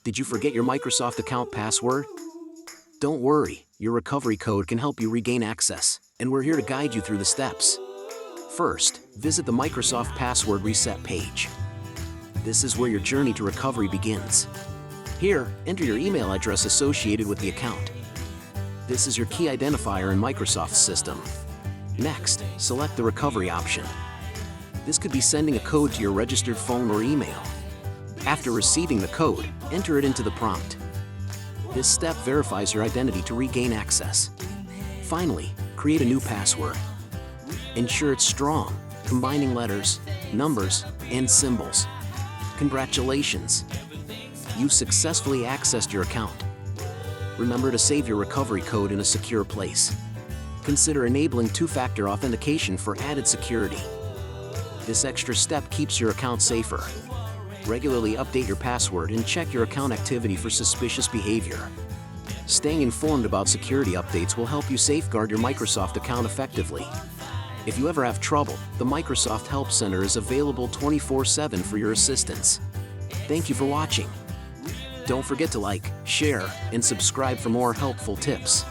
Did you forget your Microsoft account password? Don't worry, your recovery code can help you regain access, and we're here to guide you through the steps. First, visit the Microsoft Password Reset page. This is where your journey to recovery begins. Here, enter your email address associated with the account. This is your key identifier in Microsoft's system. Next, select the recovery option. This could be sending a code to your registered phone or email. After receiving the code, enter it into the prompt. This step verifies your identity to regain access. Finally, create a new password. Ensure it's strong, combining letters, numbers, and symbols. Congratulations! You've successfully accessed your account. Remember to save your recovery code in a secure place. Consider enabling two-factor authentication for added security. This extra step keeps your account safer. Regularly update your password and check your account activity for suspicious behavior. Staying informed about security updates will help you safeguard your Microsoft account effectively. If you ever have trouble, the Microsoft Help Center is available 24/7 for your assistance. Thank you for watching. Don't forget to like, share, and subscribe for more helpful tips.